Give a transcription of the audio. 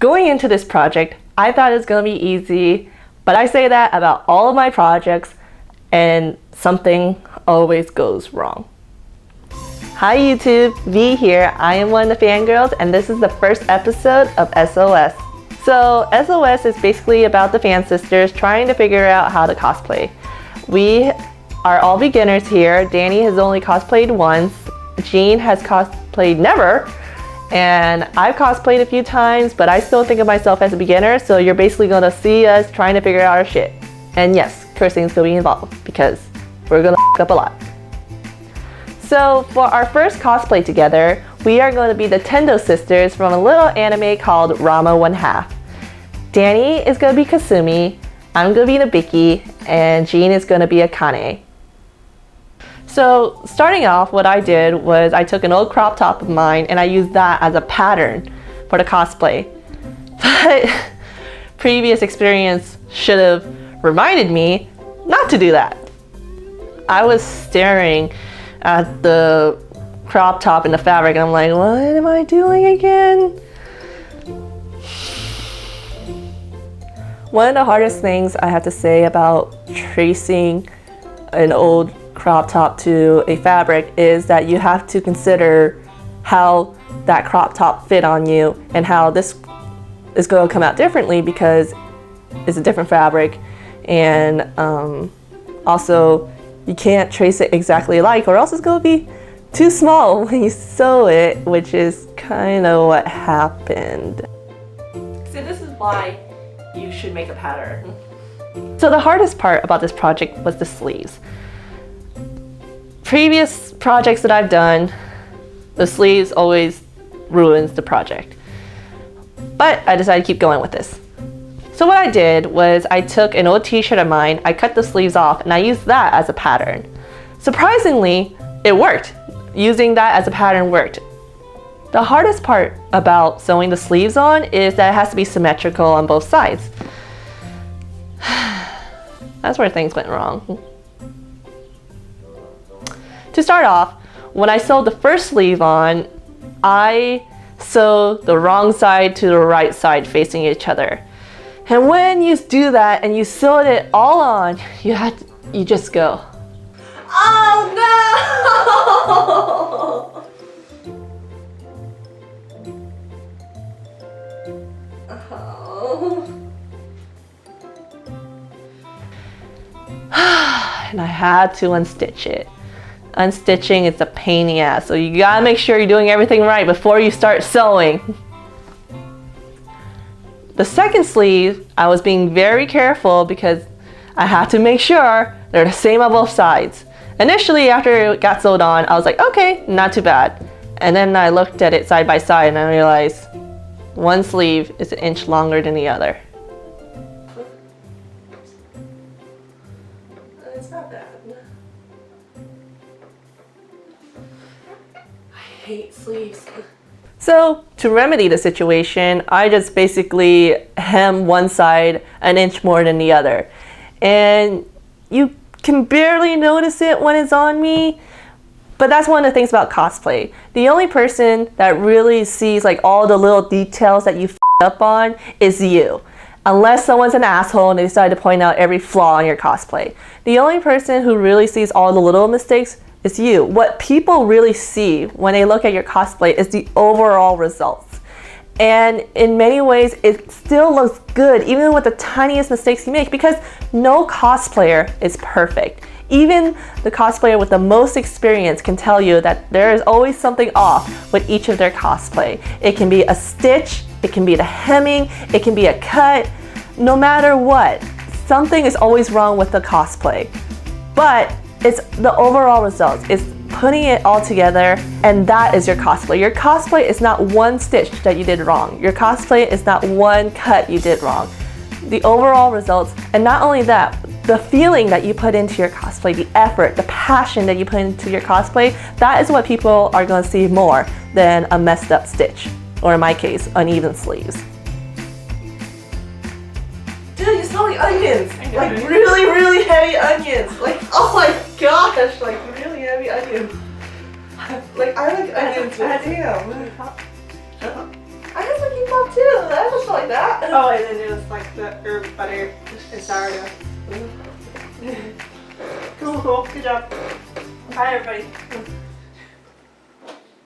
Going into this project, I thought it was going to be easy, but I say that about all of my projects, and something always goes wrong. Hi YouTube, V here. I am one of the fangirls, and this is the first episode of SOS. So SOS is basically about the fan sisters trying to figure out how to cosplay. We are all beginners here. Danny has only cosplayed once. Jean has cosplayed never. And I've cosplayed a few times, but I still think of myself as a beginner, so you're basically gonna see us trying to figure out our shit. And yes, cursing's gonna be involved because we're gonna f up a lot. So for our first cosplay together, we are going to be the Tendo sisters from a little anime called Rama 1/2. Danny is going to be Kasumi, I'm going to be Nabiki, and Jean is going to be Akane. So starting off, what I did was I took an old crop top of mine and I used that as a pattern for the cosplay. But previous experience should have reminded me not to do that. I was staring at the crop top and the fabric and I'm like, what am I doing again? One of the hardest things I have to say about tracing an old crop top to a fabric is that you have to consider how that crop top fit on you and how this is going to come out differently because it's a different fabric, and also you can't trace it exactly alike or else it's going to be too small when you sew it, which is kind of what happened. So this is why you should make a pattern. So the hardest part about this project was the sleeves. Previous projects that I've done, the sleeves always ruins the project. But I decided to keep going with this. So what I did was I took an old t-shirt of mine, I cut the sleeves off, and I used that as a pattern. Surprisingly, it worked. Using that as a pattern worked. The hardest part about sewing the sleeves on is that it has to be symmetrical on both sides. That's where things went wrong. To start off, when I sewed the first sleeve on, I sewed the wrong side to the right side facing each other. And when you do that and you sewed it all on, you just go, oh no! Oh. And I had to unstitch it. Unstitching is a pain in the ass, so you gotta make sure you're doing everything right before you start sewing. The second sleeve, I was being very careful because I had to make sure they're the same on both sides. Initially, after it got sewed on, I was like, okay, not too bad. And then I looked at it side by side and I realized one sleeve is an inch longer than the other. It's not bad. I hate sleeves. So to remedy the situation, I just basically hem one side an inch more than the other. And you can barely notice it when it's on me, but that's one of the things about cosplay. The only person that really sees like all the little details that you f***ed up on is you. Unless someone's an asshole and they decide to point out every flaw in your cosplay. The only person who really sees all the little mistakes is you. What people really see when they look at your cosplay is the overall results. And in many ways, it still looks good, even with the tiniest mistakes you make, because no cosplayer is perfect. Even the cosplayer with the most experience can tell you that there is always something off with each of their cosplay. It can be a stitch, it can be the hemming, it can be a cut. No matter what, something is always wrong with the cosplay. But it's the overall results. It's putting it all together, and that is your cosplay. Your cosplay is not one stitch that you did wrong. Your cosplay is not one cut you did wrong. The overall results, and not only that, the feeling that you put into your cosplay, the effort, the passion that you put into your cosplay, that is what people are going to see more than a messed up stitch, or in my case, uneven sleeves. Dude, you smell like onions! Like really, really heavy onions! Like, oh my gosh, like really heavy onions. Like, I like onions, but damn. I have some pop too. I just feel Oh, and then it was like the herb butter and sourdough. Cool, cool. Good job. Bye, everybody.